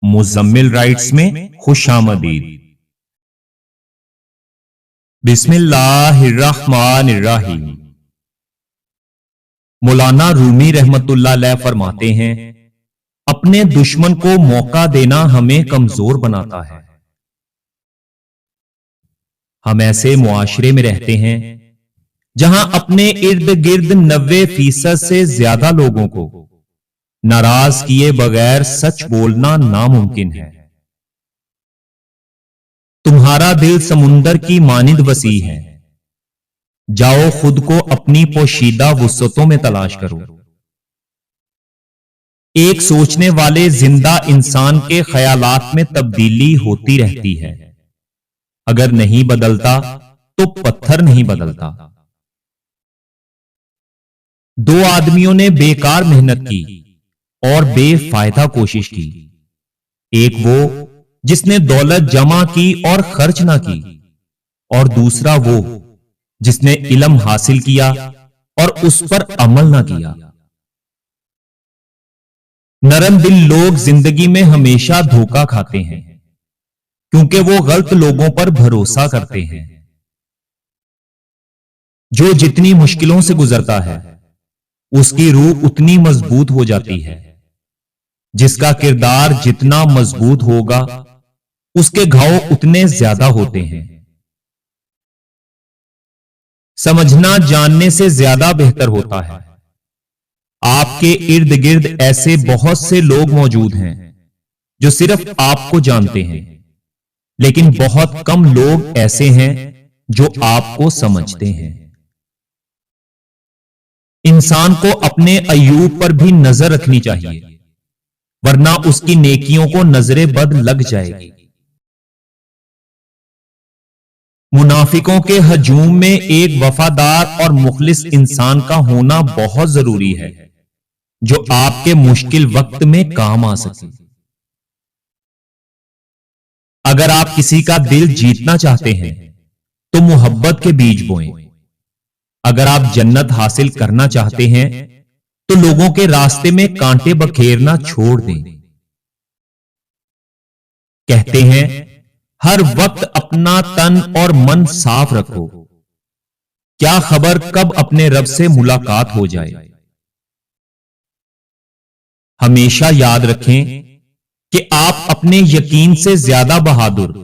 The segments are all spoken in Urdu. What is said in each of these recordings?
مزمل رائٹس میں خوش آمدید۔ بسم اللہ الرحمن الرحیم۔ مولانا رومی رحمت اللہ علیہ فرماتے ہیں، اپنے دشمن کو موقع دینا ہمیں کمزور بناتا ہے۔ ہم ایسے معاشرے میں رہتے ہیں جہاں اپنے ارد گرد 90% سے زیادہ لوگوں کو ناراض کیے بغیر سچ بولنا ناممکن ہے۔ تمہارا دل سمندر کی مانند وسیع ہے، جاؤ خود کو اپنی پوشیدہ وسعتوں میں تلاش کرو۔ ایک سوچنے والے زندہ انسان کے خیالات میں تبدیلی ہوتی رہتی ہے، اگر نہیں بدلتا تو پتھر نہیں بدلتا۔ دو آدمیوں نے بیکار محنت کی اور بے فائدہ کوشش کی، ایک وہ جس نے دولت جمع کی اور خرچ نہ کی، اور دوسرا وہ جس نے علم حاصل کیا اور اس پر عمل نہ کیا۔ نرم دل لوگ زندگی میں ہمیشہ دھوکہ کھاتے ہیں کیونکہ وہ غلط لوگوں پر بھروسہ کرتے ہیں۔ جو جتنی مشکلوں سے گزرتا ہے اس کی روح اتنی مضبوط ہو جاتی ہے، جس کا کردار جتنا مضبوط ہوگا اس کے گھاؤ اتنے زیادہ ہوتے ہیں۔ سمجھنا جاننے سے زیادہ بہتر ہوتا ہے۔ آپ کے ارد گرد ایسے بہت سے لوگ موجود ہیں جو صرف آپ کو جانتے ہیں، لیکن بہت کم لوگ ایسے ہیں جو آپ کو سمجھتے ہیں۔ انسان کو اپنے عیوب پر بھی نظر رکھنی چاہیے، ورنہ اس کی نیکیوں کو نظر بد لگ جائے گی۔ منافقوں کے ہجوم میں ایک وفادار اور مخلص انسان کا ہونا بہت ضروری ہے، جو آپ کے مشکل وقت میں کام آ سکے۔ اگر آپ کسی کا دل جیتنا چاہتے ہیں تو محبت کے بیج بوئیں۔ اگر آپ جنت حاصل کرنا چاہتے ہیں تو لوگوں کے راستے میں کانٹے بکھیرنا چھوڑ دیں۔ کہتے ہیں ہر وقت اپنا تن اور من صاف رکھو، کیا خبر کب اپنے رب سے ملاقات ہو جائے۔ ہمیشہ یاد رکھیں کہ آپ اپنے یقین سے زیادہ بہادر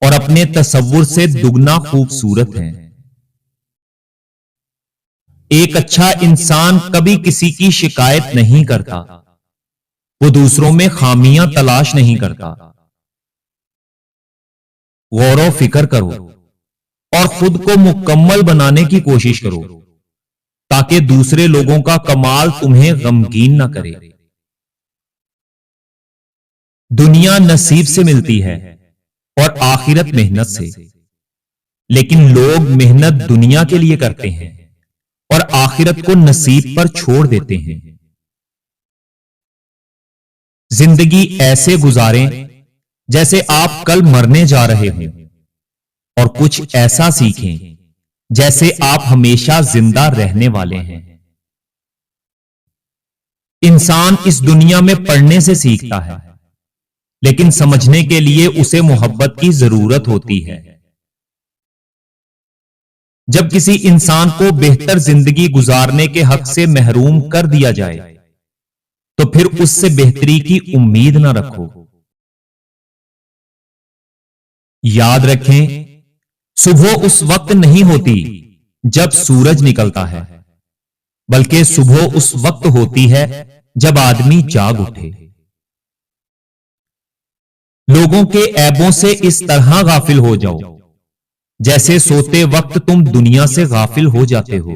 اور اپنے تصور سے دگنا خوبصورت ہیں۔ ایک اچھا انسان کبھی کسی کی شکایت نہیں کرتا، وہ دوسروں میں خامیاں تلاش نہیں کرتا۔ غور و فکر کرو اور خود کو مکمل بنانے کی کوشش کرو تاکہ دوسرے لوگوں کا کمال تمہیں غمگین نہ کرے۔ دنیا نصیب سے ملتی ہے اور آخرت محنت سے، لیکن لوگ محنت دنیا کے لیے کرتے ہیں اور آخرت کو نصیب پر چھوڑ دیتے ہیں۔ زندگی ایسے گزاریں جیسے آپ کل مرنے جا رہے ہوں، اور کچھ ایسا سیکھیں جیسے آپ ہمیشہ زندہ رہنے والے ہیں۔ انسان اس دنیا میں پڑھنے سے سیکھتا ہے، لیکن سمجھنے کے لیے اسے محبت کی ضرورت ہوتی ہے۔ جب کسی انسان کو بہتر زندگی گزارنے کے حق سے محروم کر دیا جائے تو پھر اس سے بہتری کی امید نہ رکھو۔ یاد رکھیں، صبح اس وقت نہیں ہوتی جب سورج نکلتا ہے، بلکہ صبح اس وقت ہوتی ہے جب آدمی جاگ اٹھے۔ لوگوں کے عیبوں سے اس طرح غافل ہو جاؤ جیسے سوتے وقت تم دنیا سے غافل ہو جاتے ہو۔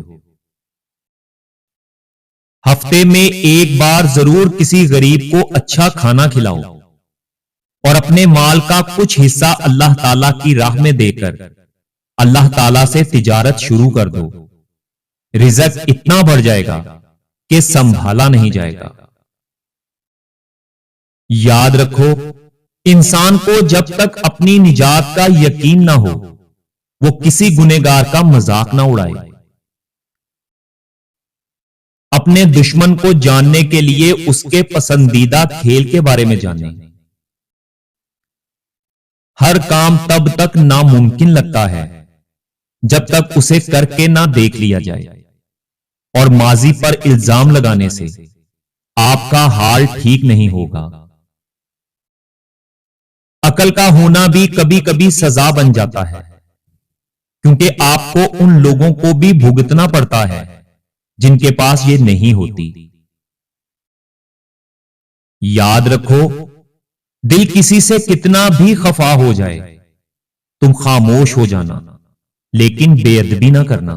ہفتے میں ایک بار ضرور کسی غریب کو اچھا کھانا کھلاؤ اور اپنے مال کا کچھ حصہ اللہ تعالی کی راہ میں دے کر اللہ تعالی سے تجارت شروع کر دو۔ رزق اتنا بڑھ جائے گا کہ سنبھالا نہیں جائے گا۔ یاد رکھو، انسان کو جب تک اپنی نجات کا یقین نہ ہو وہ کسی گنہگار کا مذاق نہ اڑائے۔ اپنے دشمن کو جاننے کے لیے اس کے پسندیدہ کھیل کے بارے میں جانیں ہر کام تب تک ناممکن لگتا ہے جب تک اسے کر کے نہ دیکھ لیا جائے، اور ماضی پر الزام لگانے سے آپ کا حال ٹھیک نہیں ہوگا۔ عقل کا ہونا بھی کبھی کبھی سزا بن جاتا ہے، کیونکہ آپ کو ان لوگوں کو بھی بھگتنا پڑتا ہے جن کے پاس یہ نہیں ہوتی۔ یاد رکھو، دل کسی سے کتنا بھی خفا ہو جائے، تم خاموش ہو جانا، لیکن بے ادبی نہ کرنا۔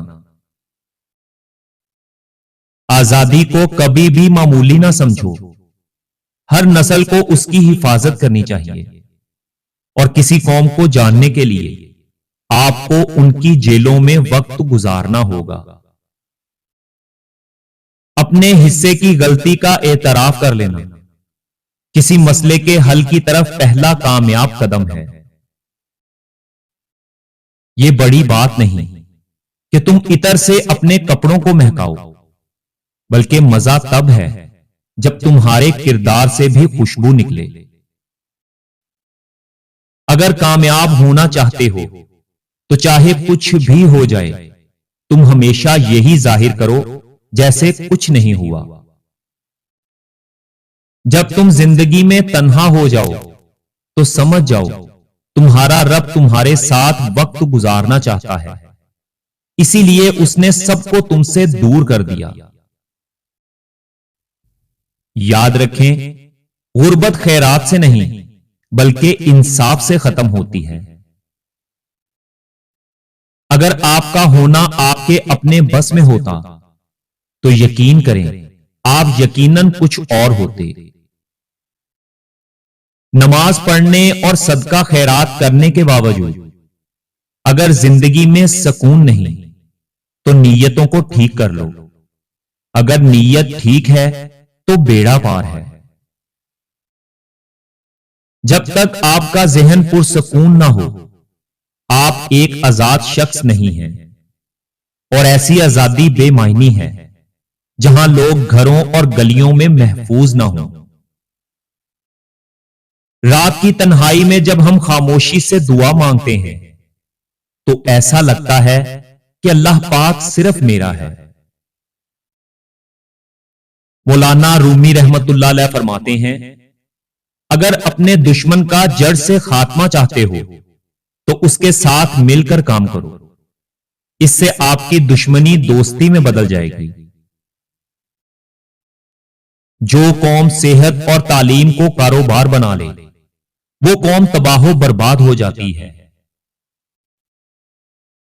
آزادی کو کبھی بھی معمولی نہ سمجھو، ہر نسل کو اس کی حفاظت کرنی چاہیے، اور کسی قوم کو جاننے کے لیے آپ کو ان کی جیلوں میں وقت گزارنا ہوگا۔ اپنے حصے کی غلطی کا اعتراف کر لینا کسی مسئلے کے حل کی طرف پہلا کامیاب قدم ہے۔ یہ بڑی بات نہیں کہ تم عطر سے اپنے کپڑوں کو مہکاؤ، بلکہ مزہ تب ہے جب تمہارے کردار سے بھی خوشبو نکلے۔ اگر کامیاب ہونا چاہتے ہو تو چاہے کچھ بھی ہو جائے، تم ہمیشہ یہی ظاہر کرو جیسے کچھ نہیں ہوا۔ جب تم زندگی میں تنہا ہو جاؤ تو سمجھ جاؤ تمہارا رب تمہارے ساتھ وقت گزارنا چاہتا ہے، اسی لیے اس نے سب کو تم سے دور کر دیا۔ یاد رکھیں، غربت خیرات سے نہیں بلکہ انصاف سے ختم ہوتی ہے۔ اگر آپ کا ہونا آپ کے اپنے بس میں ہوتا تو یقین کریں آپ یقیناً کچھ اور ہوتے۔ نماز پڑھنے اور صدقہ خیرات کرنے کے باوجود اگر زندگی میں سکون نہیں تو نیتوں کو ٹھیک کر لو، اگر نیت ٹھیک ہے تو بیڑا پار ہے۔ جب تک آپ کا ذہن پرسکون نہ ہو آپ ایک آزاد شخص نہیں ہیں، اور ایسی آزادی بے معنی ہے جہاں لوگ گھروں اور گلیوں میں محفوظ نہ ہوں۔ رات کی تنہائی میں جب ہم خاموشی سے دعا مانگتے ہیں تو ایسا لگتا ہے کہ اللہ پاک صرف میرا ہے۔ مولانا رومی رحمت اللہ علیہ فرماتے ہیں، اگر اپنے دشمن کا جڑ سے خاتمہ چاہتے ہو تو اس کے ساتھ مل کر کام کرو، اس سے آپ کی دشمنی دوستی میں بدل جائے گی۔ جو قوم صحت اور تعلیم کو کاروبار بنا لے وہ قوم تباہ و برباد ہو جاتی ہے۔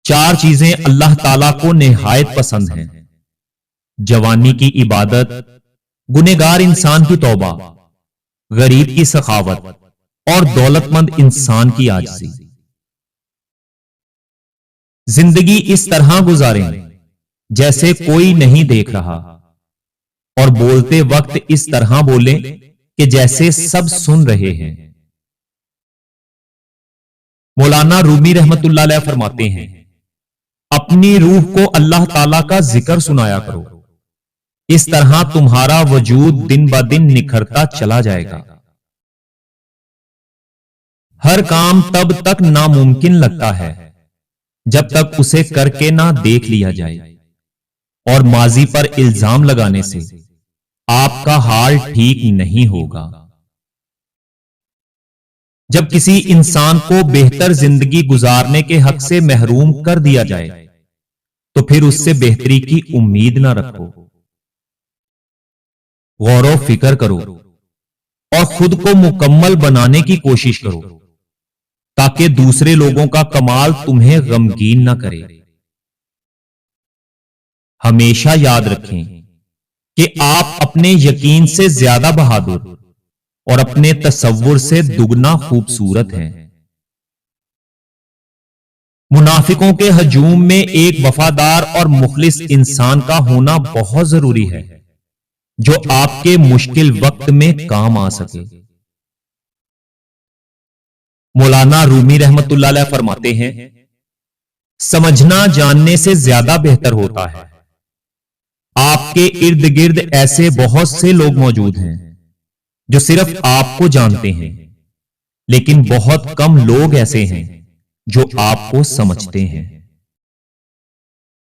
چار چیزیں اللہ تعالیٰ کو نہایت پسند ہیں: جوانی کی عبادت، گنہگار انسان کی توبہ، غریب کی سخاوت، اور دولت مند انسان کی عاجزی۔ زندگی اس طرح گزاریں جیسے کوئی نہیں دیکھ رہا، اور بولتے وقت اس طرح بولیں کہ جیسے سب سن رہے ہیں۔ مولانا رومی رحمت اللہ علیہ فرماتے ہیں، اپنی روح کو اللہ تعالیٰ کا ذکر سنایا کرو، اس طرح تمہارا وجود دن بہ دن نکھرتا چلا جائے گا۔ ہر کام تب تک ناممکن لگتا ہے جب تک اسے کر کے نہ دیکھ لیا جائے، اور ماضی پر الزام لگانے سے آپ کا حال ٹھیک نہیں ہوگا۔ جب کسی انسان کو بہتر زندگی گزارنے کے حق سے محروم کر دیا جائے تو پھر اس سے بہتری کی امید نہ رکھو۔ غور و فکر کرو اور خود کو مکمل بنانے کی کوشش کرو تاکہ دوسرے لوگوں کا کمال تمہیں غمگین نہ کرے۔ ہمیشہ یاد رکھیں کہ آپ اپنے یقین سے زیادہ بہادر اور اپنے تصور سے دگنا خوبصورت ہیں۔ منافقوں کے ہجوم میں ایک وفادار اور مخلص انسان کا ہونا بہت ضروری ہے جو آپ کے مشکل وقت میں کام آ سکے۔ مولانا رومی رحمت اللہ علیہ فرماتے ہیں، سمجھنا جاننے سے زیادہ بہتر ہوتا ہے۔ آپ کے ارد گرد ایسے بہت سے لوگ موجود ہیں جو صرف آپ کو جانتے ہیں، لیکن بہت کم لوگ ایسے ہیں جو آپ کو سمجھتے ہیں۔